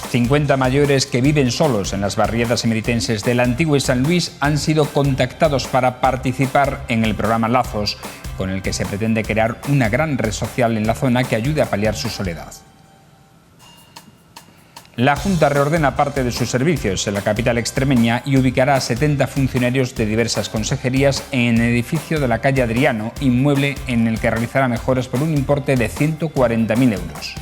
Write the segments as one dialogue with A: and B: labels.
A: 50 mayores que viven solos en las barriadas emeritenses del Antiguo y San Luis han sido contactados para participar en el programa Lazos, con el que se pretende crear una gran red social en la zona que ayude a paliar su soledad. La Junta reordena parte de sus servicios en la capital extremeña y ubicará a 70 funcionarios de diversas consejerías en el edificio de la calle Adriano, inmueble en el que realizará mejoras por un importe de 140.000 euros.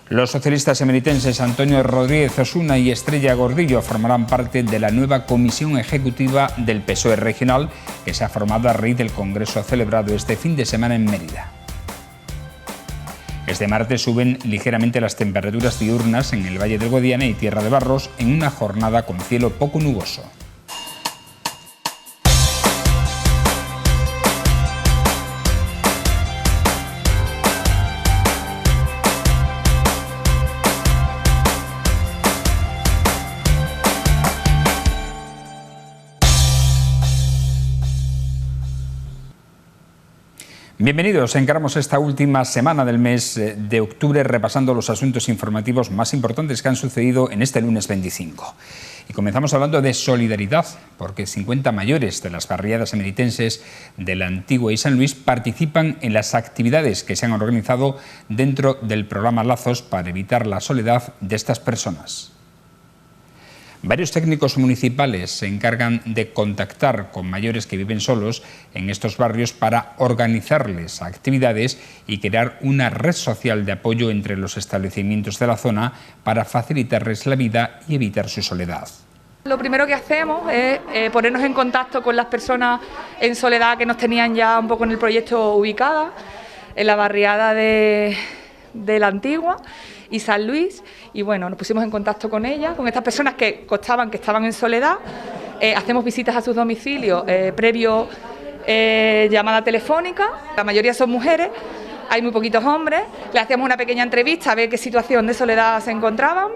A: Los socialistas emeritenses Antonio Rodríguez Osuna y Estrella Gordillo formarán parte de la nueva comisión ejecutiva del PSOE regional, que se ha formado a raíz del congreso celebrado este fin de semana en Mérida. Este martes suben ligeramente las temperaturas diurnas en el Valle del Guadiana y Tierra de Barros en una jornada con cielo poco nuboso. Bienvenidos, encaramos esta última semana del mes de octubre repasando los asuntos informativos más importantes que han sucedido en este lunes 25. Y comenzamos hablando de solidaridad, porque 50 mayores de las barriadas emeritenses del Antiguo y San Luis participan en las actividades que se han organizado dentro del programa Lazos para evitar la soledad de estas personas. Varios técnicos municipales se encargan de contactar con mayores que viven solos en estos barrios para organizarles actividades y crear una red social de apoyo entre los establecimientos de la zona para facilitarles la vida y evitar su soledad.
B: Lo primero que hacemos es ponernos en contacto con las personas en soledad que nos tenían ya un poco en el proyecto ubicadas, en la barriada de la Antigua y San Luis, y bueno, nos pusimos en contacto con ellas, con estas personas que constaban que estaban en soledad. Hacemos visitas a sus domicilios previo llamada telefónica. La mayoría son mujeres, hay muy poquitos hombres. Le hacíamos una pequeña entrevista a ver qué situación de soledad se encontraban,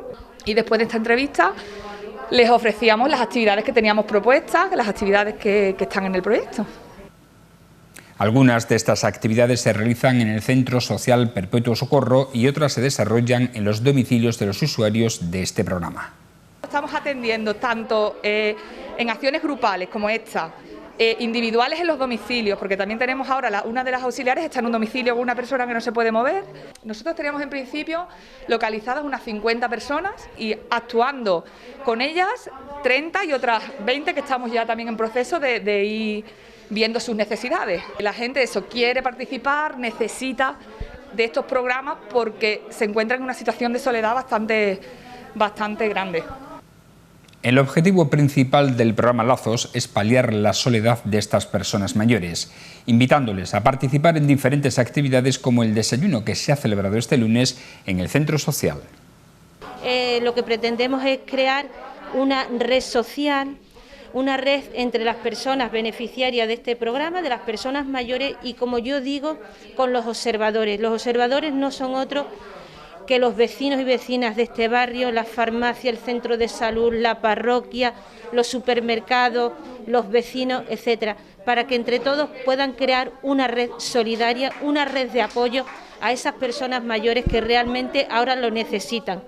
B: y después de esta entrevista les ofrecíamos las actividades que teníamos propuestas, las actividades que están en el proyecto.
A: Algunas de estas actividades se realizan en el Centro Social Perpetuo Socorro y otras se desarrollan en los domicilios de los usuarios de este programa.
B: Estamos atendiendo tanto en acciones grupales como esta, individuales en los domicilios, porque también tenemos ahora una de las auxiliares está en un domicilio con una persona que no se puede mover. Nosotros teníamos en principio localizadas unas 50 personas y actuando con ellas 30 y otras 20 que estamos ya también en proceso de ir viendo sus necesidades. La gente quiere participar, necesita de estos programas porque se encuentra en una situación de soledad bastante grande.
A: El objetivo principal del programa Lazos es paliar la soledad de estas personas mayores, invitándoles a participar en diferentes actividades como el desayuno que se ha celebrado este lunes en el centro social.
C: Lo que pretendemos es crear una red social, una red entre las personas beneficiarias de este programa, de las personas mayores y, como yo digo, con los observadores. Los observadores no son otros que los vecinos y vecinas de este barrio, la farmacia, el centro de salud, la parroquia, los supermercados, los vecinos, etcétera, para que entre todos puedan crear una red solidaria, una red de apoyo a esas personas mayores que realmente ahora lo necesitan.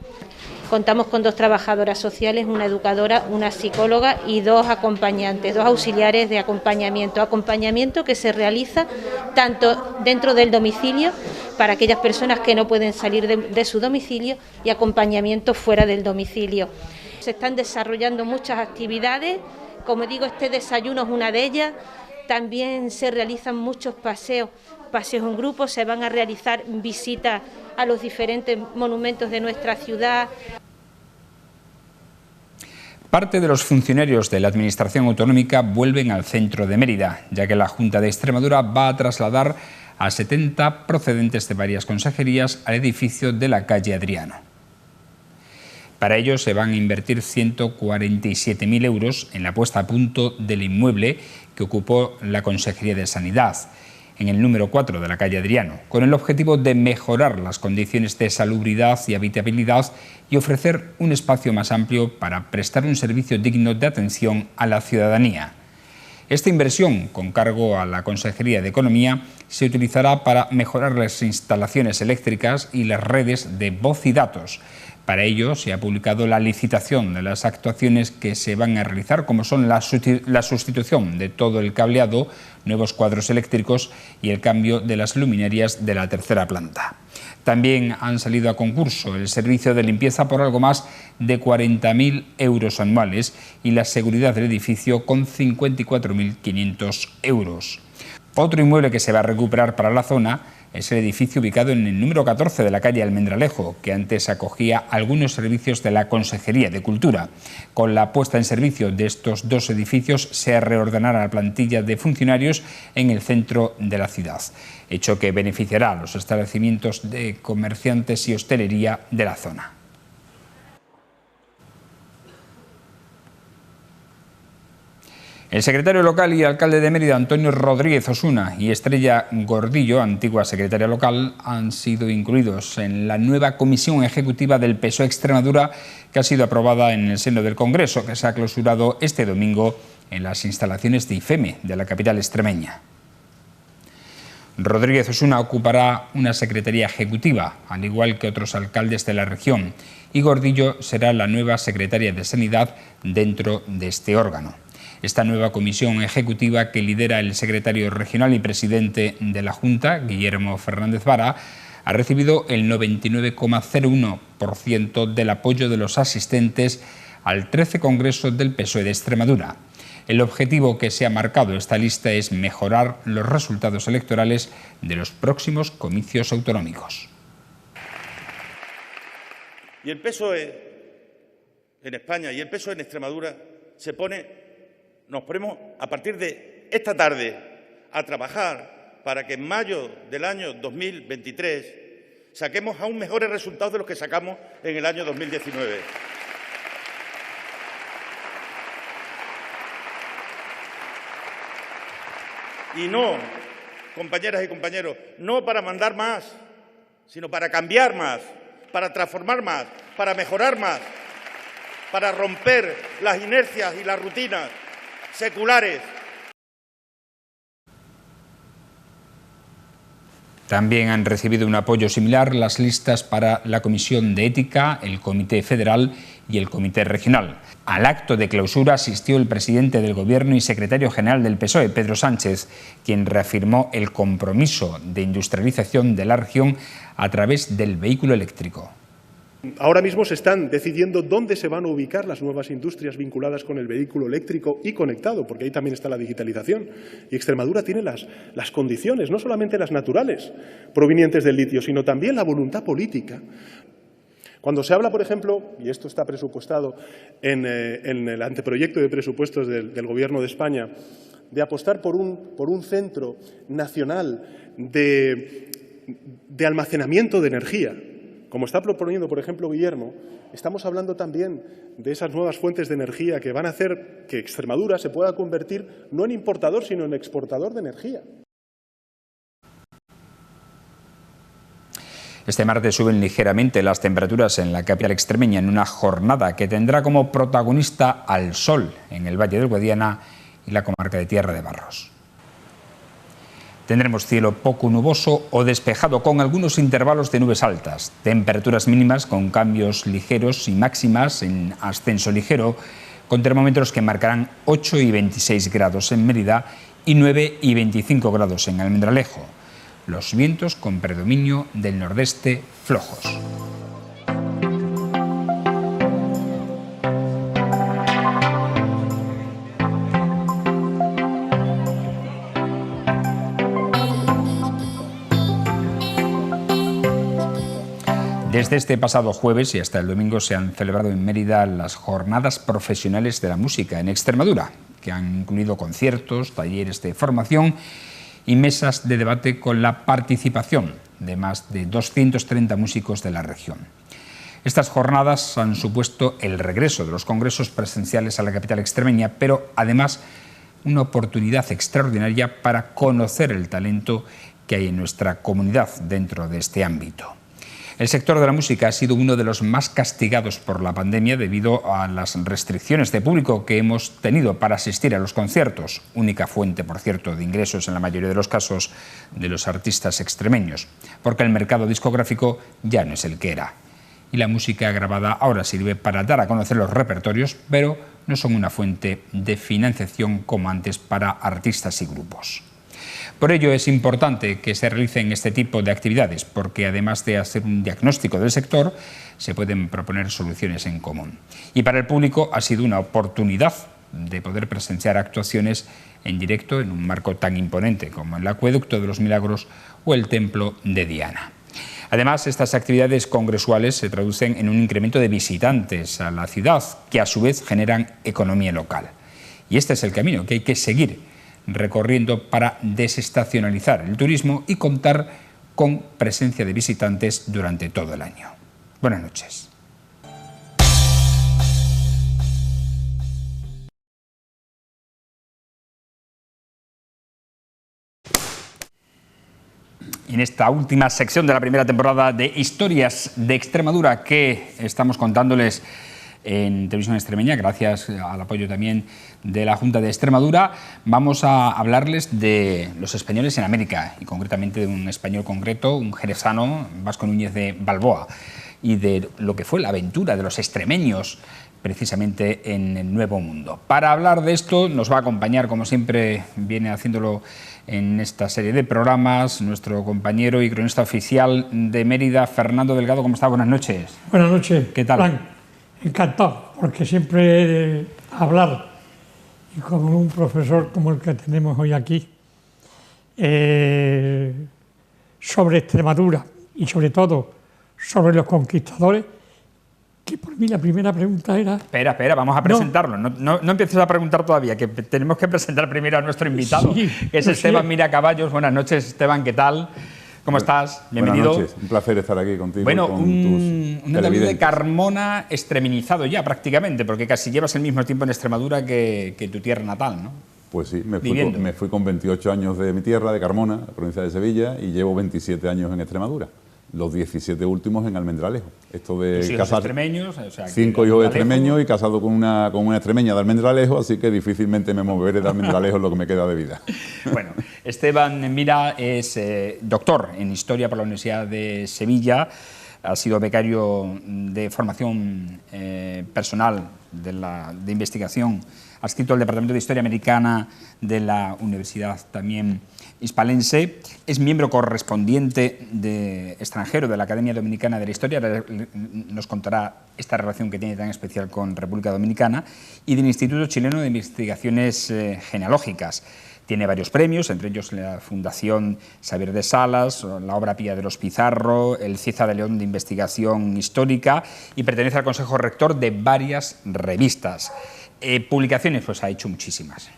C: Contamos con 2 trabajadoras sociales, una educadora, una psicóloga y 2 acompañantes, 2 auxiliares de acompañamiento que se realiza tanto dentro del domicilio para aquellas personas que no pueden salir de su domicilio y acompañamiento fuera del domicilio. Se están desarrollando muchas actividades, como digo, este desayuno es una de ellas. También se realizan muchos paseos en grupo, se van a realizar visitas a los diferentes monumentos de nuestra ciudad.
A: Parte de los funcionarios de la Administración Autonómica vuelven al centro de Mérida, ya que la Junta de Extremadura va a trasladar a 70 procedentes de varias consejerías al edificio de la calle Adriano. Para ello se van a invertir 147.000 euros en la puesta a punto del inmueble que ocupó la Consejería de Sanidad, en el número 4 de la calle Adriano, con el objetivo de mejorar las condiciones de salubridad y habitabilidad y ofrecer un espacio más amplio para prestar un servicio digno de atención a la ciudadanía. Esta inversión, con cargo a la Consejería de Economía, se utilizará para mejorar las instalaciones eléctricas y las redes de voz y datos. Para ello se ha publicado la licitación de las actuaciones que se van a realizar, como son la sustitución de todo el cableado, nuevos cuadros eléctricos y el cambio de las luminarias de la tercera planta. También han salido a concurso el servicio de limpieza por algo más de 40.000 euros anuales y la seguridad del edificio con 54.500 euros. Otro inmueble que se va a recuperar para la zona es el edificio ubicado en el número 14 de la calle Almendralejo, que antes acogía algunos servicios de la Consejería de Cultura. Con la puesta en servicio de estos dos edificios se reordenará la plantilla de funcionarios en el centro de la ciudad, hecho que beneficiará a los establecimientos de comerciantes y hostelería de la zona. El secretario local y alcalde de Mérida, Antonio Rodríguez Osuna, y Estrella Gordillo, antigua secretaria local, han sido incluidos en la nueva comisión ejecutiva del PSOE Extremadura, que ha sido aprobada en el seno del Congreso, que se ha clausurado este domingo en las instalaciones de IFEME, de la capital extremeña. Rodríguez Osuna ocupará una secretaría ejecutiva, al igual que otros alcaldes de la región, y Gordillo será la nueva secretaria de Sanidad dentro de este órgano. Esta nueva comisión ejecutiva, que lidera el secretario regional y presidente de la Junta, Guillermo Fernández Vara, ha recibido el 99,01% del apoyo de los asistentes al 13 Congreso del PSOE de Extremadura. El objetivo que se ha marcado esta lista es mejorar los resultados electorales de los próximos comicios autonómicos.
D: Y el PSOE en España y el PSOE en Extremadura nos ponemos a partir de esta tarde a trabajar para que en mayo del año 2023 saquemos aún mejores resultados de los que sacamos en el año 2019. Y no, compañeras y compañeros, no para mandar más, sino para cambiar más, para transformar más, para mejorar más, para romper las inercias y las rutinas seculares.
A: También han recibido un apoyo similar las listas para la Comisión de Ética, el Comité Federal y el Comité Regional. Al acto de clausura asistió el presidente del Gobierno y secretario general del PSOE, Pedro Sánchez, quien reafirmó el compromiso de industrialización de la región a través del vehículo eléctrico.
E: Ahora mismo se están decidiendo dónde se van a ubicar las nuevas industrias vinculadas con el vehículo eléctrico y conectado, porque ahí también está la digitalización. Y Extremadura tiene las condiciones, no solamente las naturales, provenientes del litio, sino también la voluntad política. Cuando se habla, por ejemplo, y esto está presupuestado en el anteproyecto de presupuestos del Gobierno de España, de apostar por un centro nacional de almacenamiento de energía, como está proponiendo, por ejemplo, Guillermo, estamos hablando también de esas nuevas fuentes de energía que van a hacer que Extremadura se pueda convertir no en importador, sino en exportador de energía.
A: Este martes suben ligeramente las temperaturas en la capital extremeña en una jornada que tendrá como protagonista al sol en el Valle del Guadiana y la comarca de Tierra de Barros. Tendremos cielo poco nuboso o despejado con algunos intervalos de nubes altas, temperaturas mínimas con cambios ligeros y máximas en ascenso ligero, con termómetros que marcarán 8 y 26 grados en Mérida y 9 y 25 grados en Almendralejo. Los vientos con predominio del nordeste flojos. Desde este pasado jueves y hasta el domingo se han celebrado en Mérida las Jornadas Profesionales de la Música en Extremadura, que han incluido conciertos, talleres de formación y mesas de debate con la participación de más de 230 músicos de la región. Estas jornadas han supuesto el regreso de los congresos presenciales a la capital extremeña, pero además una oportunidad extraordinaria para conocer el talento que hay en nuestra comunidad dentro de este ámbito. El sector de la música ha sido uno de los más castigados por la pandemia debido a las restricciones de público que hemos tenido para asistir a los conciertos, única fuente, por cierto, de ingresos en la mayoría de los casos de los artistas extremeños, porque el mercado discográfico ya no es el que era. Y la música grabada ahora sirve para dar a conocer los repertorios, pero no son una fuente de financiación como antes para artistas y grupos. Por ello es importante que se realicen este tipo de actividades, porque además de hacer un diagnóstico del sector, se pueden proponer soluciones en común. Y para el público ha sido una oportunidad de poder presenciar actuaciones en directo en un marco tan imponente como el Acueducto de los Milagros o el Templo de Diana. Además, estas actividades congresuales se traducen en un incremento de visitantes a la ciudad, que a su vez generan economía local. Y este es el camino que hay que seguir recorriendo para desestacionalizar el turismo y contar con presencia de visitantes durante todo el año. Buenas noches. Y en esta última sección de la primera temporada de Historias de Extremadura que estamos contándoles en Televisión Extremeña, gracias al apoyo también de la Junta de Extremadura, vamos a hablarles de los españoles en América y concretamente de un español concreto, un jerezano, Vasco Núñez de Balboa, y de lo que fue la aventura de los extremeños precisamente en el Nuevo Mundo. Para hablar de esto nos va a acompañar, como siempre viene haciéndolo en esta serie de programas, nuestro compañero y cronista oficial de Mérida, Fernando Delgado. ¿Cómo está? Buenas noches.
F: Buenas noches.
A: ¿Qué tal?
F: Plan, encantado, porque siempre hablar, y con un profesor como el que tenemos hoy aquí, sobre Extremadura y sobre todo sobre los conquistadores, que por mí la primera pregunta era...
A: Espera, vamos a presentarlo. No empieces a preguntar todavía, que tenemos que presentar primero a nuestro invitado,
F: sí,
A: que es Esteban Miracaballos. Buenas noches, Esteban, ¿qué tal? ¿Cómo estás? Bienvenido.
G: Buenas noches, un placer estar aquí contigo.
A: Bueno,
G: con
A: un
G: tus
A: David de Carmona extreminizado ya prácticamente, porque casi llevas el mismo tiempo en Extremadura que tu tierra natal, ¿no?
G: Pues sí, me fui con 28 años de mi tierra, de Carmona, la provincia de Sevilla, y llevo 27 años en Extremadura. Los 17 últimos en Almendralejo. Esto de
A: casar extremeños, o sea,
G: 5 hijos extremeños y casado con una extremeña de Almendralejo, así que difícilmente me moveré de Almendralejo lo que me queda de vida.
A: Bueno, Esteban Mira es doctor en Historia por la Universidad de Sevilla, ha sido becario de formación personal de investigación, adscrito al Departamento de Historia Americana de la Universidad también hispalense, es miembro correspondiente de extranjero de la Academia Dominicana de la Historia, nos contará esta relación que tiene tan especial con República Dominicana, y del Instituto Chileno de Investigaciones Genealógicas. Tiene varios premios, entre ellos la Fundación Xavier de Salas, la obra Pía de los Pizarro, el Cieza de León de Investigación Histórica, y pertenece al Consejo Rector de varias revistas. Publicaciones, pues ha hecho muchísimas.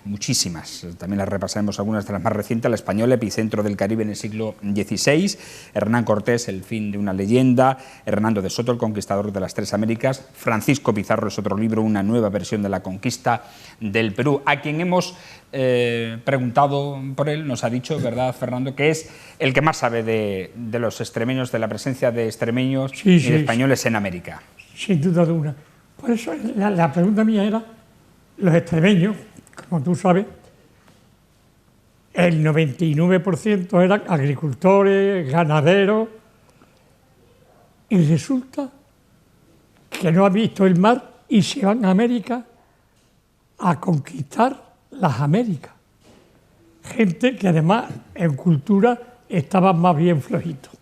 A: También las repasaremos algunas de las más recientes. La Española, epicentro del Caribe en el siglo XVI, Hernán Cortés, el fin de una leyenda, Hernando de Soto, el conquistador de las tres Américas, Francisco Pizarro es otro libro, una nueva versión de la conquista del Perú, a quien hemos preguntado por él, nos ha dicho, ¿verdad, Fernando?, que es el que más sabe de los extremeños, de la presencia de extremeños y de españoles en América.
F: Sin duda alguna. Por eso la pregunta mía era, los extremeños, como tú sabes, el 99% eran agricultores, ganaderos, y resulta que no han visto el mar y se van a América a conquistar las Américas. Gente que además en cultura estaban más bien flojitos.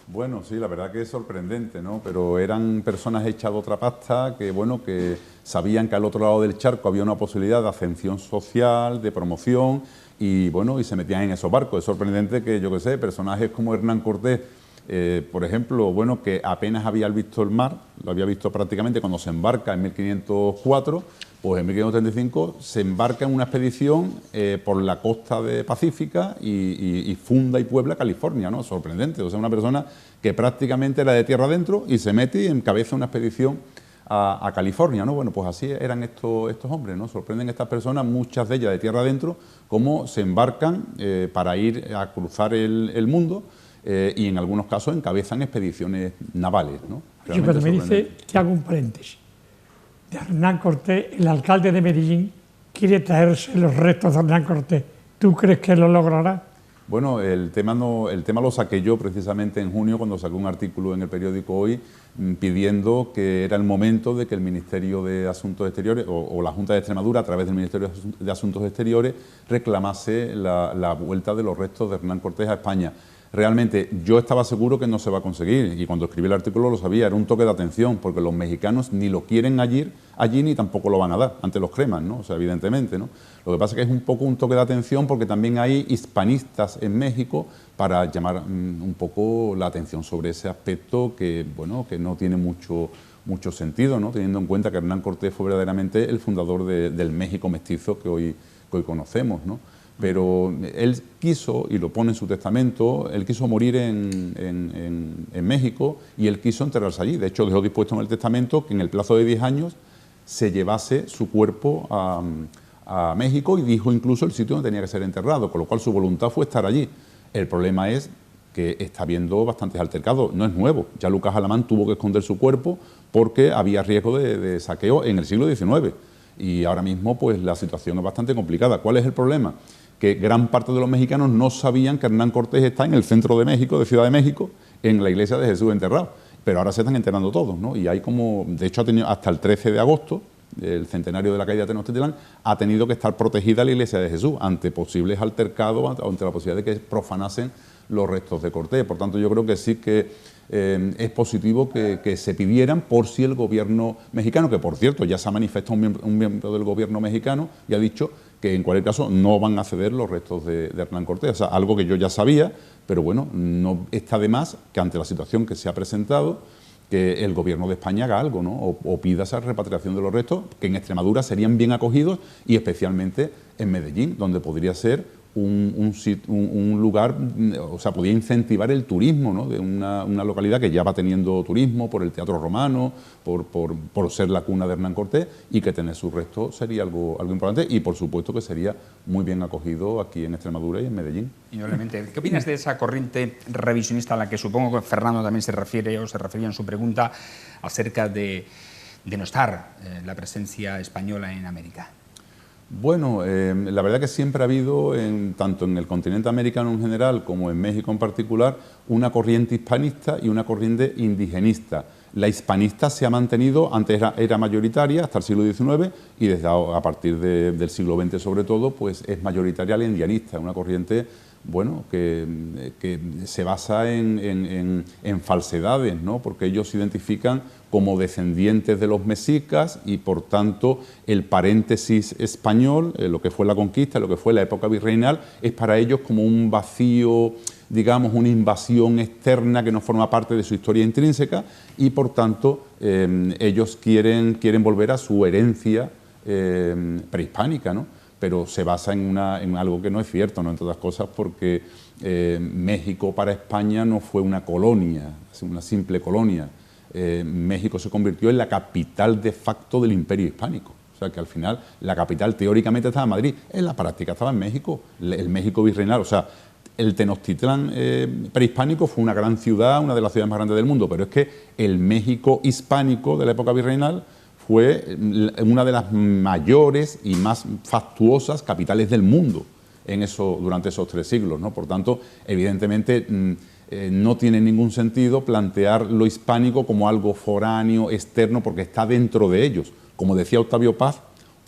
G: Bueno, sí, la verdad que es sorprendente, ¿no? Pero eran personas hechas de otra pasta que, bueno, que sabían que al otro lado del charco había una posibilidad de ascensión social, de promoción, y bueno, y se metían en esos barcos. Es sorprendente que, yo qué sé, personajes como Hernán Cortés, por ejemplo, bueno, que apenas había visto el mar, lo había visto prácticamente cuando se embarca en 1504, pues en 1535 se embarca en una expedición por la costa de Pacífica y funda y puebla California, ¿no? Sorprendente, o sea, una persona que prácticamente era de tierra adentro y se mete y encabeza una expedición a California, ¿no? Bueno, pues así eran estos hombres, ¿no? Sorprenden estas personas, muchas de ellas de tierra adentro, cómo se embarcan para ir a cruzar el mundo. y en algunos casos encabezan expediciones navales, ¿no?
F: Si me dice que hago un paréntesis. De Hernán Cortés, el alcalde de Medellín quiere traerse los restos de Hernán Cortés. ¿Tú crees que lo logrará?
G: Bueno, el tema lo saqué yo precisamente en junio, cuando saqué un artículo en el periódico Hoy pidiendo que era el momento de que el Ministerio de Asuntos Exteriores o la Junta de Extremadura, a través del Ministerio de Asuntos Exteriores, reclamase la vuelta de los restos de Hernán Cortés a España. Realmente yo estaba seguro que no se va a conseguir, y cuando escribí el artículo lo sabía, era un toque de atención, porque los mexicanos ni lo quieren allí ni tampoco lo van a dar, ante los cremas, ¿no? O sea, evidentemente, ¿no? Lo que pasa es que es un poco un toque de atención, porque también hay hispanistas en México para llamar un poco la atención sobre ese aspecto que, bueno, que no tiene mucho sentido, ¿no? Teniendo en cuenta que Hernán Cortés fue verdaderamente el fundador del México mestizo que hoy conocemos, ¿no? Pero él quiso, y lo pone en su testamento, él quiso morir en México y él quiso enterrarse allí. De hecho, dejó dispuesto en el testamento que en el plazo de 10 años se llevase su cuerpo a México, y dijo incluso el sitio donde tenía que ser enterrado, con lo cual su voluntad fue estar allí. El problema es que está habiendo bastantes altercados, no es nuevo. Ya Lucas Alamán tuvo que esconder su cuerpo porque había riesgo de saqueo en el siglo XIX. Y ahora mismo pues la situación es bastante complicada. ¿Cuál es el problema? Que gran parte de los mexicanos no sabían que Hernán Cortés está en el centro de México, de Ciudad de México, en la iglesia de Jesús enterrado. Pero ahora se están enterando todos, ¿no? Y hay como, de hecho ha tenido hasta el 13 de agosto, el centenario de la caída de Tenochtitlán, ha tenido que estar protegida la iglesia de Jesús ante posibles altercados, ante la posibilidad de que profanasen los restos de Cortés. Por tanto, yo creo que sí que es positivo que se pidieran, por si el gobierno mexicano, que por cierto ya se ha manifestado un miembro del gobierno mexicano y ha dicho que en cualquier caso no van a ceder los restos de Hernán Cortés. O sea, algo que yo ya sabía, pero bueno, no está de más que ante la situación que se ha presentado, que el gobierno de España haga algo, ¿no? O pida esa repatriación de los restos, que en Extremadura serían bien acogidos, y especialmente en Medellín, donde podría ser un lugar, o sea, podía incentivar el turismo, ¿no? De una localidad que ya va teniendo turismo por el Teatro Romano, por ser la cuna de Hernán Cortés, y que tener sus restos sería algo importante, y por supuesto que sería muy bien acogido aquí en Extremadura y en Medellín.
A: Indudablemente. ¿Qué opinas de esa corriente revisionista a la que supongo que Fernando también se refiere, o se refería en su pregunta, acerca de denostar la presencia española en América?
G: Bueno, la verdad que siempre ha habido, tanto en el continente americano en general como en México en particular, una corriente hispanista y una corriente indigenista. La hispanista se ha mantenido, antes era mayoritaria hasta el siglo XIX, y desde a partir del siglo XX sobre todo, pues es mayoritaria la indianista, una corriente, bueno, que se basa en falsedades, ¿no? Porque ellos se identifican como descendientes de los mexicas, y por tanto el paréntesis español, lo que fue la conquista, lo que fue la época virreinal, es para ellos como un vacío, digamos, una invasión externa que no forma parte de su historia intrínseca, y por tanto ellos quieren volver a su herencia prehispánica, ¿no? Pero se basa en algo que no es cierto, ¿no? Entre otras cosas porque México para España no fue una colonia, una simple colonia. México se convirtió en la capital de facto del Imperio Hispánico. O sea que al final la capital teóricamente estaba en Madrid, en la práctica estaba en México, el México virreinal. O sea, el Tenochtitlán prehispánico fue una gran ciudad, una de las ciudades más grandes del mundo, pero es que el México hispánico de la época virreinal fue una de las mayores y más fastuosas capitales del mundo durante esos 3 siglos, ¿no? Por tanto, evidentemente no tiene ningún sentido plantear lo hispánico como algo foráneo, externo, porque está dentro de ellos. Como decía Octavio Paz,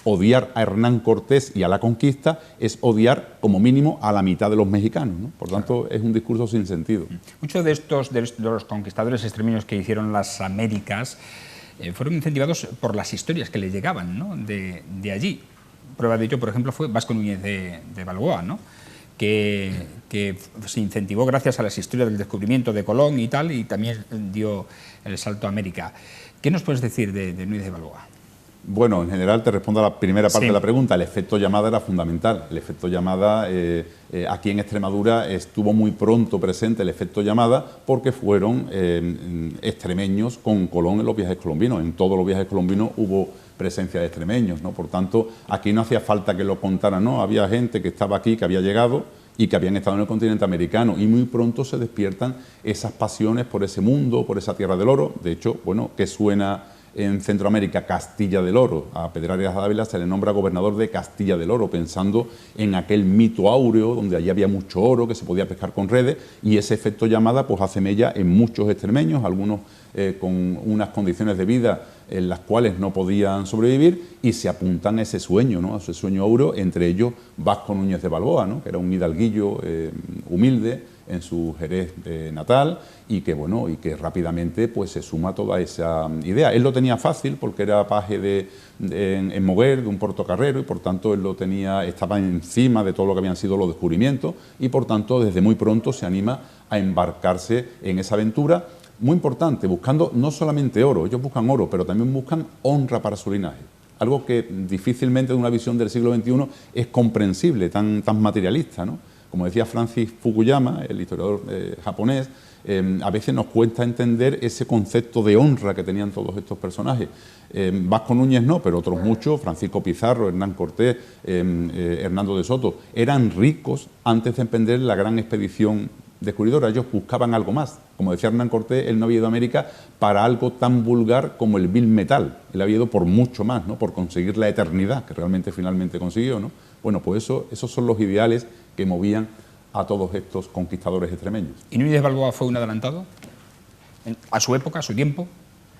G: odiar a Hernán Cortés y a la conquista es odiar como mínimo a la mitad de los mexicanos, ¿no? Por tanto, es un discurso sin sentido.
A: Muchos de los conquistadores extremeños que hicieron las Américas fueron incentivados por las historias que les llegaban, ¿no? de allí. Prueba de ello, por ejemplo, fue Vasco Núñez de Balboa, ¿no? que se incentivó gracias a las historias del descubrimiento de Colón y tal, y también dio el salto a América. ¿Qué nos puedes decir de Núñez de Balboa?
G: Bueno, en general te respondo a la primera parte de la pregunta. El efecto llamada era fundamental. El efecto llamada, aquí en Extremadura estuvo muy pronto presente el efecto llamada, porque fueron extremeños con Colón en los viajes colombinos. En todos los viajes colombinos hubo presencia de extremeños, ¿no? Por tanto, aquí no hacía falta que lo contaran, ¿no? Había gente que estaba aquí, que había llegado, y que habían estado en el continente americano, y muy pronto se despiertan esas pasiones por ese mundo, por esa tierra del oro. De hecho, bueno, que suena en Centroamérica Castilla del Oro. A Pedro Arias Dávila se le nombra gobernador de Castilla del Oro, pensando en aquel mito áureo donde allí había mucho oro, que se podía pescar con redes, y ese efecto llamada pues hace mella en muchos extremeños, algunos con unas condiciones de vida en las cuales no podían sobrevivir, y se apuntan a ese sueño, ¿no?, a ese sueño áureo, entre ellos Vasco Núñez de Balboa, ¿no?, que era un hidalguillo humilde en su Jerez natal, y que bueno, y que rápidamente pues se suma toda esa idea. Él lo tenía fácil porque era paje en Moguer, de un portocarrero, y por tanto él lo tenía, estaba encima de todo lo que habían sido los descubrimientos, y por tanto desde muy pronto se anima a embarcarse en esa aventura, muy importante, buscando no solamente oro, ellos buscan oro, pero también buscan honra para su linaje. Algo que difícilmente de una visión del siglo XXI es comprensible, tan materialista, ¿no? Como decía Francis Fukuyama, el historiador japonés, a veces nos cuesta entender ese concepto de honra que tenían todos estos personajes. Vasco Núñez no, pero otros muchos, Francisco Pizarro, Hernán Cortés, Hernando de Soto, eran ricos antes de emprender la gran expedición descubridora. Ellos buscaban algo más. Como decía Hernán Cortés, él no había ido a América para algo tan vulgar como el vil metal. Él había ido por mucho más, ¿no?, por conseguir la eternidad, que realmente finalmente consiguió, ¿no? Bueno, pues esos son los ideales que movían a todos estos conquistadores extremeños.
A: ¿Y Núñez de Balboa fue un adelantado? ¿A su época, a su tiempo?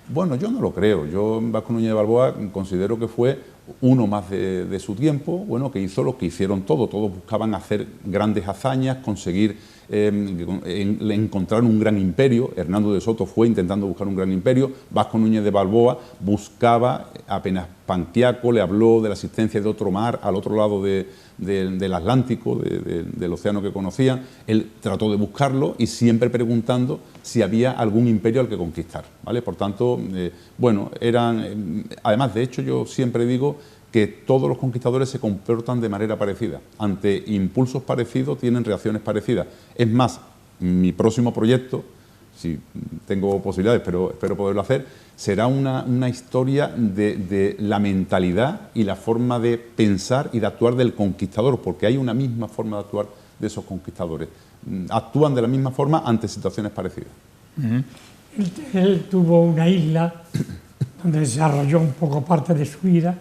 G: Bueno, yo no lo creo. Yo, Vasco Núñez de Balboa, considero que fue uno más de su tiempo, bueno, que hizo lo que hicieron todos. Todos buscaban hacer grandes hazañas, conseguir encontrar un gran imperio. Hernando de Soto fue intentando buscar un gran imperio. Vasco Núñez de Balboa buscaba, apenas Panquiaco le habló de la existencia de otro mar al otro lado del Atlántico, del océano que conocían, él trató de buscarlo y siempre preguntando si había algún imperio al que conquistar, ¿vale? Por tanto, bueno, además, de hecho, yo siempre digo que todos los conquistadores se comportan de manera parecida. Ante impulsos parecidos tienen reacciones parecidas. Es más, mi próximo proyecto, si tengo posibilidades, pero espero poderlo hacer, será una historia de la mentalidad y la forma de pensar y de actuar del conquistador, porque hay una misma forma de actuar de esos conquistadores. Actúan de la misma forma ante situaciones parecidas.
F: Él tuvo una isla donde desarrolló un poco parte de su vida,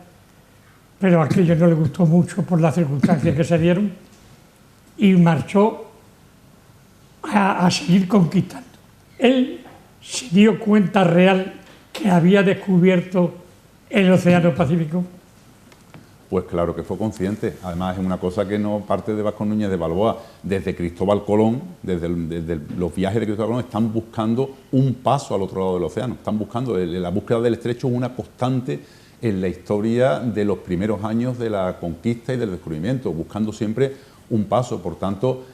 F: pero aquello no le gustó mucho por las circunstancias que se dieron y marchó a seguir conquistando. Él se dio cuenta real que había descubierto el Océano Pacífico.
G: Pues claro que fue consciente. Además, es una cosa que no parte de Vasco Núñez de Balboa. Desde Cristóbal Colón, desde los viajes de Cristóbal Colón, están buscando un paso al otro lado del océano. Están buscando, la búsqueda del estrecho es una constante en la historia de los primeros años de la conquista y del descubrimiento, buscando siempre un paso. Por tanto,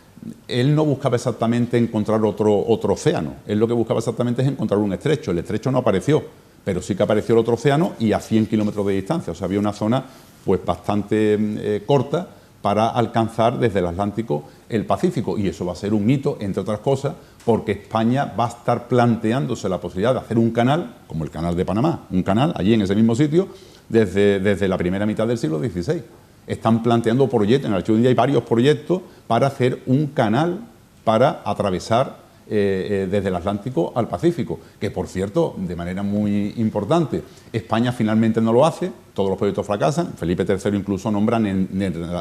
G: él no buscaba exactamente encontrar otro océano. Él lo que buscaba exactamente es encontrar un estrecho. El estrecho no apareció, pero sí que apareció el otro océano y a 100 kilómetros de distancia. O sea, había una zona pues bastante corta para alcanzar desde el Atlántico el Pacífico. Y eso va a ser un hito, entre otras cosas, porque España va a estar planteándose la posibilidad de hacer un canal, como el Canal de Panamá, un canal allí en ese mismo sitio, desde la primera mitad del siglo XVI. Están planteando proyectos, en el archivo de India hay varios proyectos para hacer un canal para atravesar desde el Atlántico al Pacífico, que por cierto, de manera muy importante, España finalmente no lo hace, todos los proyectos fracasan. Felipe III incluso nombra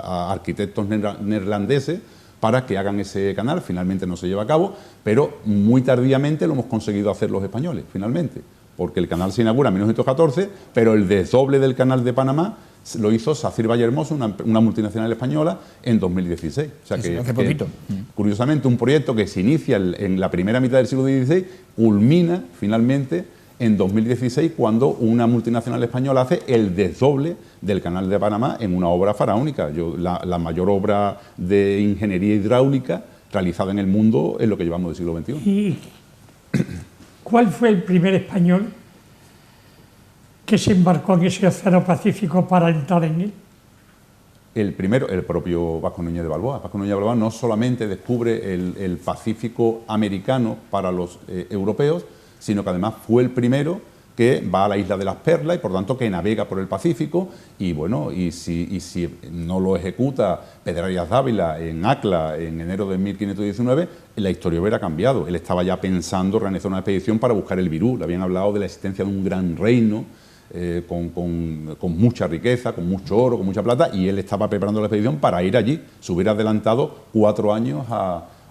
G: a arquitectos neerlandeses para que hagan ese canal, finalmente no se lleva a cabo, pero muy tardíamente lo hemos conseguido hacer los españoles, finalmente, porque el canal se inaugura en 1914, pero el desdoble del Canal de Panamá lo hizo Sacir Vallehermoso, una multinacional española, en 2016. O sea que,
A: hace poquito.
G: Curiosamente, un proyecto que se inicia en la primera mitad del siglo XVI, culmina finalmente en 2016, cuando una multinacional española hace el desdoble del Canal de Panamá en una obra faraónica. La mayor obra de ingeniería hidráulica realizada en el mundo en lo que llevamos del siglo XXI.
F: ¿Y cuál fue el primer español que se embarcó en ese Océano Pacífico para entrar en él?
G: El primero, el propio Vasco Núñez de Balboa. Vasco Núñez de Balboa no solamente descubre el Pacífico americano para los europeos, sino que además fue el primero que va a la isla de las Perlas y por tanto que navega por el Pacífico y bueno, y si no lo ejecuta Pedrarias Dávila en Acla en enero de 1519, la historia hubiera cambiado. Él estaba ya pensando realizar una expedición para buscar el Virú, le habían hablado de la existencia de un gran reino con mucha riqueza, con mucho oro, con mucha plata, y él estaba preparando la expedición para ir allí. Se hubiera adelantado 4 años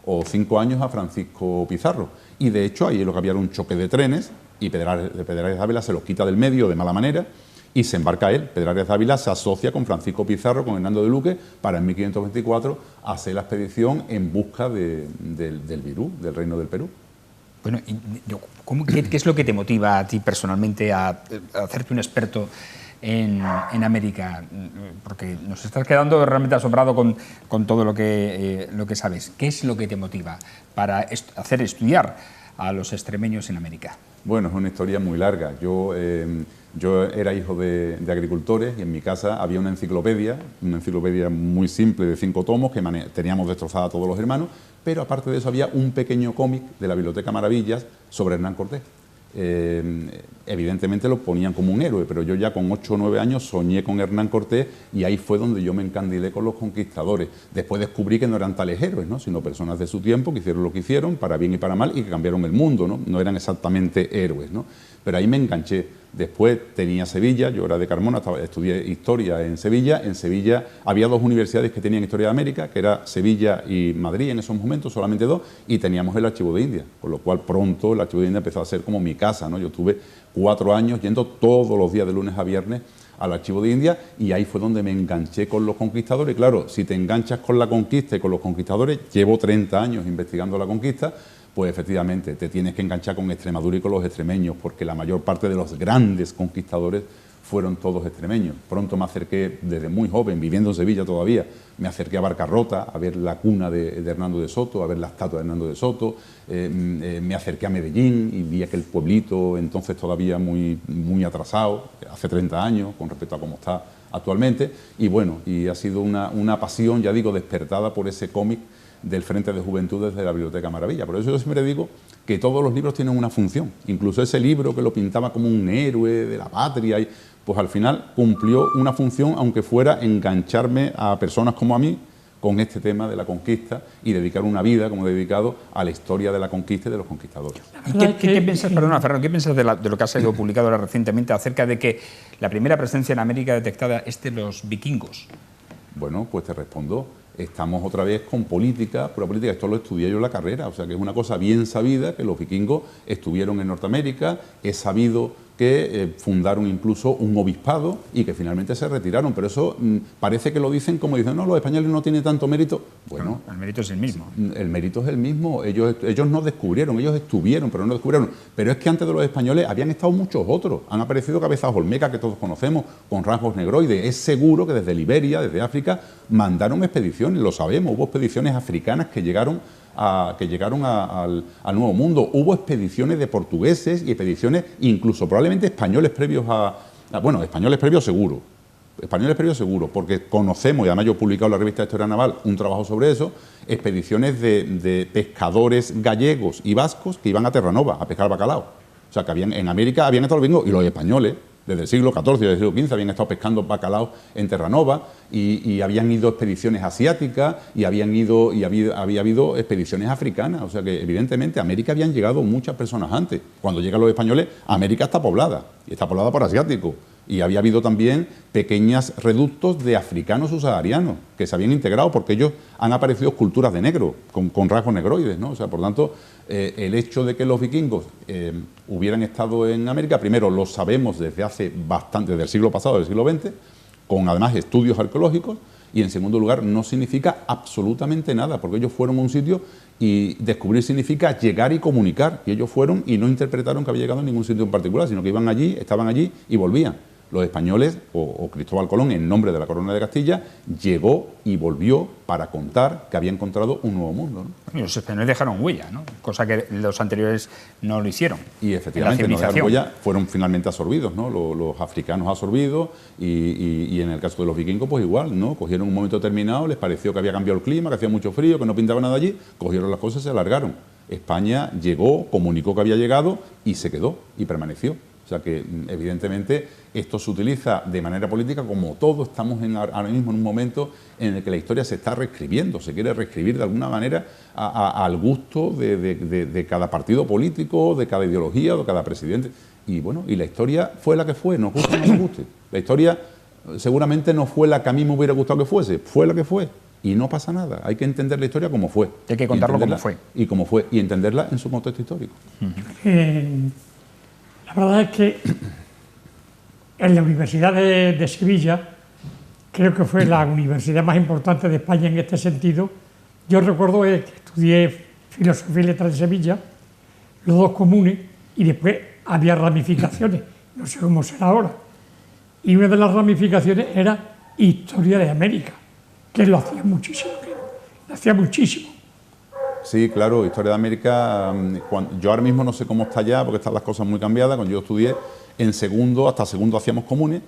G: o 5 años a Francisco Pizarro. Y de hecho ahí lo que había era un choque de trenes y Pedrarias Dávila se los quita del medio de mala manera y se embarca él. Pedrarias Dávila se asocia con Francisco Pizarro, con Hernando de Luque, para en 1524 hacer la expedición en busca del Virú, del reino del Perú.
A: Bueno, ¿qué es lo que te motiva a ti personalmente a hacerte un experto en América? Porque nos estás quedando realmente asombrado con todo lo que sabes. ¿Qué es lo que te motiva para hacer estudiar a los extremeños en América?
G: Bueno, es una historia muy larga. Yo era hijo de agricultores y en mi casa había una enciclopedia muy simple de 5 tomos que teníamos destrozada todos los hermanos, pero aparte de eso había un pequeño cómic de la Biblioteca Maravillas sobre Hernán Cortés. Evidentemente lo ponían como un héroe, pero yo ya con 8 o 9 años soñé con Hernán Cortés y ahí fue donde yo me encandilé con los conquistadores. Después descubrí que no eran tales héroes, ¿no?, sino personas de su tiempo que hicieron lo que hicieron, para bien y para mal, y que cambiaron el mundo, ¿no? No eran exactamente héroes, ¿no? Pero ahí me enganché. Después tenía Sevilla, yo era de Carmona, estudié Historia en Sevilla. En Sevilla había 2 universidades que tenían Historia de América, que era Sevilla y Madrid en esos momentos, solamente 2, y teníamos el Archivo de India, con lo cual pronto el Archivo de India empezó a ser como mi casa, ¿no? Yo tuve 4 años yendo todos los días de lunes a viernes al Archivo de India y ahí fue donde me enganché con los conquistadores. Claro, si te enganchas con la conquista y con los conquistadores, llevo 30 años investigando la conquista, pues efectivamente te tienes que enganchar con Extremadura y con los extremeños, porque la mayor parte de los grandes conquistadores fueron todos extremeños. Pronto me acerqué, desde muy joven, viviendo en Sevilla todavía, me acerqué a Barcarrota a ver la cuna de Hernando de Soto, a ver la estatua de Hernando de Soto, me acerqué a Medellín y vi aquel pueblito entonces todavía muy, muy atrasado, hace 30 años con respecto a cómo está actualmente, y bueno, y ha sido una pasión, ya digo, despertada por ese cómic del Frente de Juventudes de la Biblioteca Maravilla. Por eso yo siempre digo que todos los libros tienen una función, incluso ese libro que lo pintaba como un héroe de la patria, pues al final cumplió una función, aunque fuera engancharme a personas como a mí con este tema de la conquista y dedicar una vida, como he dedicado, a la historia de la conquista y de los conquistadores.
A: ¿Qué piensas, perdona, Fernando, qué piensas de lo que ha salido publicado ahora recientemente acerca de que la primera presencia en América detectada es de los vikingos?
G: Bueno, pues te respondo. Estamos otra vez con política, pura política. Esto lo estudié yo en la carrera, o sea que es una cosa bien sabida que los vikingos estuvieron en Norteamérica. Es sabido que fundaron incluso un obispado y que finalmente se retiraron, pero eso parece que lo dicen como dicen, no, los españoles no tienen tanto mérito. Bueno,
A: el mérito es el mismo.
G: El mérito es el mismo, ellos no descubrieron, ellos estuvieron, pero no descubrieron. Pero es que antes de los españoles habían estado muchos otros, han aparecido cabezas olmecas que todos conocemos, con rasgos negroides. Es seguro que desde Liberia, desde África, mandaron expediciones, lo sabemos, hubo expediciones africanas que llegaron al Nuevo Mundo. Hubo expediciones de portugueses y expediciones incluso probablemente españoles previos bueno, españoles previos seguro, porque conocemos, y además yo he publicado en la revista de Historia Naval un trabajo sobre eso, expediciones de pescadores gallegos y vascos que iban a Terranova a pescar bacalao. O sea, que en América habían estado los vikingos y los españoles, desde el siglo XIV y desde el siglo XV, habían estado pescando bacalao en Terranova y habían ido expediciones asiáticas y había habido expediciones africanas. O sea que, evidentemente, a América habían llegado muchas personas antes. Cuando llegan los españoles, América está poblada, y está poblada por asiáticos. Y había habido también pequeños reductos de africanos subsaharianos que se habían integrado, porque ellos han aparecido esculturas de negro, con rasgos negroides, ¿no? O sea, por tanto, el hecho de que los vikingos hubieran estado en América, primero lo sabemos desde hace bastante, desde el siglo pasado, del siglo XX, con además estudios arqueológicos, y en segundo lugar no significa absolutamente nada, porque ellos fueron a un sitio y descubrir significa llegar y comunicar, y ellos fueron y no interpretaron que había llegado a ningún sitio en particular, sino que iban allí, estaban allí y volvían. Los españoles, o Cristóbal Colón, en nombre de la Corona de Castilla, llegó y volvió para contar que había encontrado un nuevo mundo, ¿no?
A: Y los españoles dejaron huella, ¿no? Cosa que los anteriores no lo hicieron.
G: Y efectivamente, no dejaron huella, fueron finalmente absorbidos, ¿no? Los africanos absorbidos y en el caso de los vikingos, pues igual, ¿no? Cogieron un momento determinado, les pareció que había cambiado el clima, que hacía mucho frío, que no pintaba nada allí, cogieron las cosas y se alargaron. España llegó, comunicó que había llegado y se quedó y permaneció. O sea que, evidentemente, esto se utiliza de manera política, como todos estamos ahora mismo en un momento en el que la historia se está reescribiendo, se quiere reescribir de alguna manera al gusto de cada partido político, de cada ideología, de cada presidente. Y bueno, y la historia fue la que fue, nos guste o no nos guste. La historia seguramente no fue la que a mí me hubiera gustado que fuese, fue la que fue. Y no pasa nada, hay que entender la historia como fue.
A: Hay que contarlo como fue.
G: Y como fue, y entenderla en su contexto histórico.
F: La verdad es que en la Universidad de Sevilla, creo que fue la universidad más importante de España en este sentido. Yo recuerdo que estudié Filosofía y Letras de Sevilla, los dos comunes, y después había ramificaciones, no sé cómo será ahora. Y una de las ramificaciones era Historia de América, que lo hacía muchísimo, lo hacía muchísimo.
G: Sí, claro, Historia de América, yo ahora mismo no sé cómo está ya, porque están las cosas muy cambiadas. Cuando yo estudié, en segundo, hasta segundo hacíamos comunes,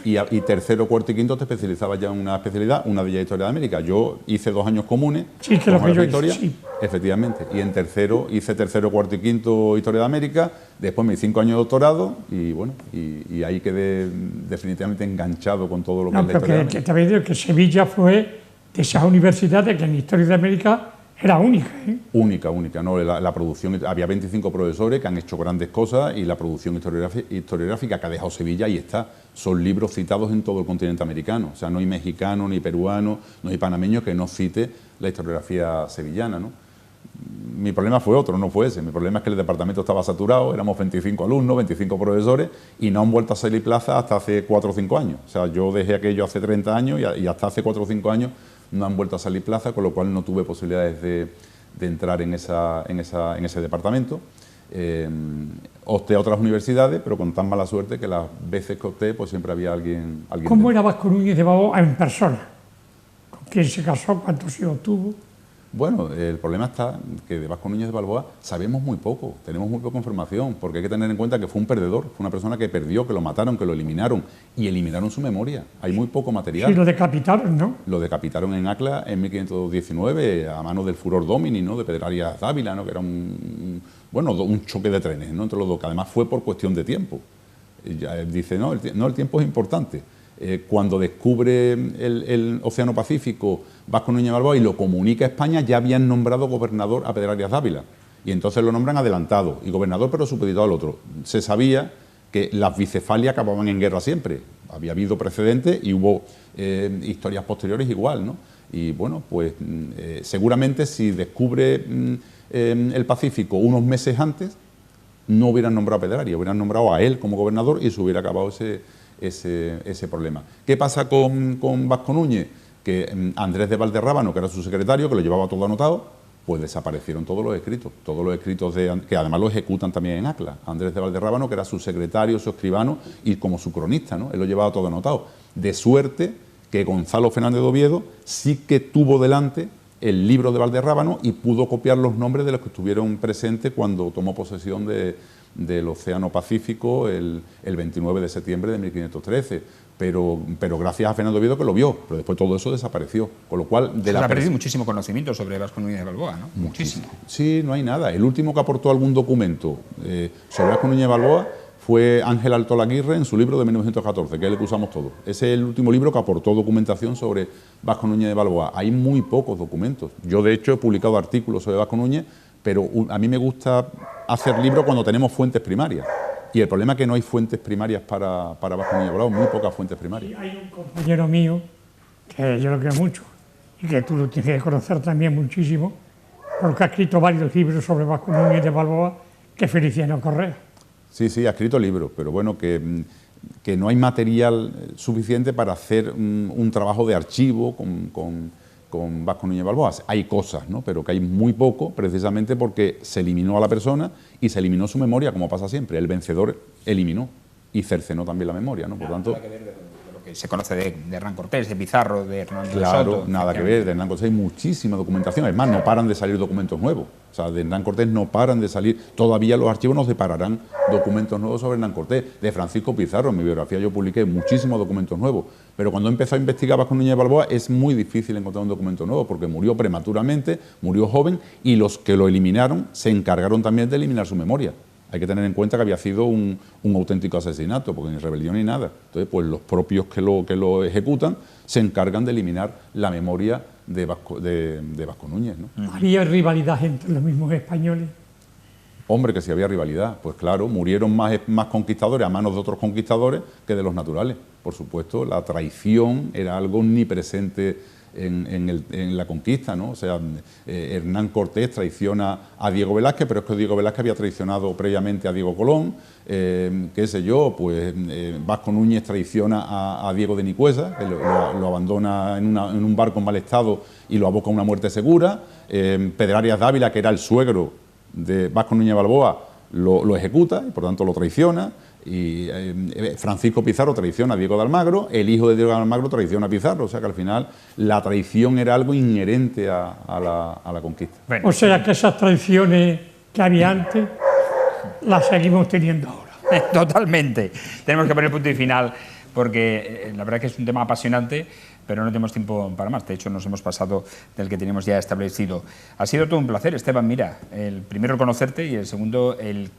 G: y tercero, cuarto y quinto te especializabas ya en una especialidad, una de ellas Historia de América. Yo hice 2 años comunes,
F: sí, que lo que yo hice, sí.
G: Efectivamente, y en tercero hice tercero, cuarto y quinto Historia de América, después me hice 5 años de doctorado, y bueno, y ahí quedé definitivamente enganchado con todo lo que es la Historia de América.
F: Te había dicho que Sevilla fue de esas universidades que en Historia de América era única, ¿eh?
G: Única, ¿no? La producción, había 25 profesores que han hecho grandes cosas, y la producción historiográfica que ha dejado Sevilla, ahí está. Son libros citados en todo el continente americano. O sea, no hay mexicano, ni peruano, no hay panameño que no cite la historiografía sevillana, ¿no? Mi problema fue otro, no fue ese. Mi problema es que el departamento estaba saturado, éramos 25 alumnos, 25 profesores, y no han vuelto a salir plazas hasta hace 4 o 5 años. O sea, yo dejé aquello hace 30 años y hasta hace 4 o 5 años no han vuelto a salir plazas, con lo cual no tuve posibilidades de entrar en ese departamento. Opté a otras universidades, pero con tan mala suerte que las veces que opté, pues siempre había alguien.
F: ¿Cómo era Vasco Núñez de Balboa en persona? ¿Con quién se casó? ¿Cuántos hijos tuvo?
G: Bueno, el problema está que de Vasco Núñez de Balboa sabemos muy poco, tenemos muy poca información, porque hay que tener en cuenta que fue un perdedor, fue una persona que perdió, que lo mataron, que lo eliminaron, y eliminaron su memoria. Hay muy poco material.
F: Sí, lo decapitaron, ¿no?
G: Lo decapitaron en Acla en 1519 a mano del Furor Domini, ¿no? De Pedrarias Dávila, ¿no? Que era un choque de trenes, ¿no? Entre los dos, que además fue por cuestión de tiempo. Ya dice, no, el tiempo es importante. Cuando descubre el Océano Pacífico Vasco Núñez de Balboa y lo comunica a España, ya habían nombrado gobernador a Pedrarias Dávila, y entonces lo nombran adelantado y gobernador, pero supeditado al otro. Se sabía que las bicefalias acababan en guerra siempre, había habido precedentes y hubo historias posteriores igual, ¿no? Y bueno, pues seguramente si descubre el Pacífico unos meses antes, no hubieran nombrado a Pedrarias, hubieran nombrado a él como gobernador y se hubiera acabado ese problema. ¿Qué pasa con Vasco Núñez? Que Andrés de Valderrábano, que era su secretario, que lo llevaba todo anotado, pues desaparecieron todos los escritos que además lo ejecutan también en Acla. Andrés de Valderrábano, que era su secretario, su escribano y como su cronista, ¿no? Él lo llevaba todo anotado. De suerte que Gonzalo Fernández de Oviedo sí que tuvo delante el libro de Valderrábano y pudo copiar los nombres de los que estuvieron presentes cuando tomó posesión del Océano Pacífico el 29 de septiembre de 1513, pero gracias a Fernando Oviedo, que lo vio, pero después todo eso desapareció, con lo cual...
A: Se ha perdido muchísimo conocimiento sobre Vasco Núñez de Balboa, ¿no? Muchísimo.
G: Sí, no hay nada. El último que aportó algún documento sobre Vasco Núñez de Balboa fue Ángel Altolaguirre en su libro de 1914, que es el que usamos todos. Ese es el último libro que aportó documentación sobre Vasco Núñez de Balboa. Hay muy pocos documentos. Yo, de hecho, he publicado artículos sobre Vasco Núñez, pero a mí me gusta hacer libros cuando tenemos fuentes primarias. Y el problema es que no hay fuentes primarias para Vasco Núñez de Balboa, muy pocas fuentes primarias.
F: Sí, hay un compañero mío, que yo lo quiero mucho, y que tú lo tienes que conocer también muchísimo, porque ha escrito varios libros sobre Vasco Núñez de Balboa, que es Feliciano Correa.
G: Sí, ha escrito libros, pero bueno, que no hay material suficiente para hacer un trabajo de archivo con Vasco Núñez de Balboa. Hay cosas, ¿no? Pero que hay muy poco, precisamente porque se eliminó a la persona y se eliminó su memoria, como pasa siempre. El vencedor eliminó y cercenó también la memoria, ¿no? Por tanto...
A: Que se conoce de Hernán Cortés, de Pizarro, de Hernán Soto.
G: Claro, nada que ver, de Hernán Cortés hay muchísima documentación, además no paran de salir documentos nuevos, o sea, de Hernán Cortés no paran de salir, todavía los archivos nos depararán documentos nuevos sobre Hernán Cortés. De Francisco Pizarro, en mi biografía yo publiqué muchísimos documentos nuevos, pero cuando empezó a investigar Vasco Núñez de Balboa es muy difícil encontrar un documento nuevo, porque murió prematuramente, murió joven, y los que lo eliminaron se encargaron también de eliminar su memoria. Hay que tener en cuenta que había sido un auténtico asesinato, porque ni rebelión ni nada. Entonces, pues los propios que lo ejecutan se encargan de eliminar la memoria de Vasco Núñez, ¿no?
F: ¿Había rivalidad entre los mismos españoles?
G: Hombre, que si había rivalidad, pues claro, murieron más conquistadores a manos de otros conquistadores que de los naturales. Por supuesto, la traición era algo omnipresente en la conquista, ¿no? O sea, Hernán Cortés traiciona a Diego Velázquez, pero es que Diego Velázquez había traicionado previamente a Diego Colón, qué sé yo, pues Vasco Núñez traiciona a Diego de Nicuesa, que lo abandona en un barco en mal estado y lo aboca a una muerte segura. Pedro Arias Dávila, que era el suegro de Vasco Núñez Balboa, lo ejecuta y por tanto lo traiciona. Y Francisco Pizarro traiciona a Diego de Almagro, el hijo de Diego de Almagro traiciona a Pizarro, o sea que al final la traición era algo inherente a la conquista.
F: Bueno, o sea que esas traiciones que había antes las seguimos teniendo ahora.
A: Totalmente. Tenemos que poner punto y final porque la verdad que es un tema apasionante, pero no tenemos tiempo para más. De hecho, nos hemos pasado del que teníamos ya establecido. Ha sido todo un placer, Esteban Mira. El primero, el conocerte, y el segundo, el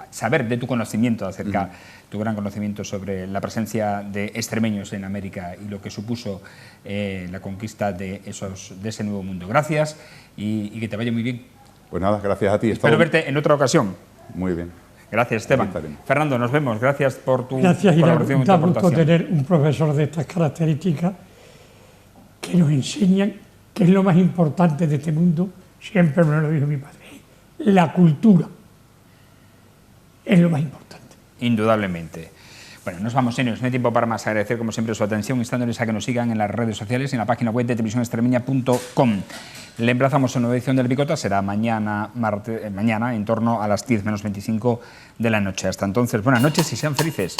A: saber de tu conocimiento acerca, tu gran conocimiento sobre la presencia de extremeños en América y lo que supuso la conquista de ese nuevo mundo. Gracias y que te vaya muy bien.
G: Pues nada, gracias a ti.
A: Espero verte en otra ocasión.
G: Muy bien.
A: Gracias, Esteban. Fernando, nos vemos. Gracias por tu
F: colaboración y tu aportación. Gracias, tener un profesor de estas características que nos enseñan que es lo más importante de este mundo, siempre me lo dijo mi padre, la cultura es lo más importante.
A: Indudablemente. Bueno, nos vamos, señores, no hay tiempo para más. Agradecer como siempre su atención, instándoles a que nos sigan en las redes sociales, en la página web de televisionextremeña.com. Le emplazamos a una nueva edición del Picota, será mañana en torno a las 10 menos 25 de la noche. Hasta entonces, buenas noches y sean felices.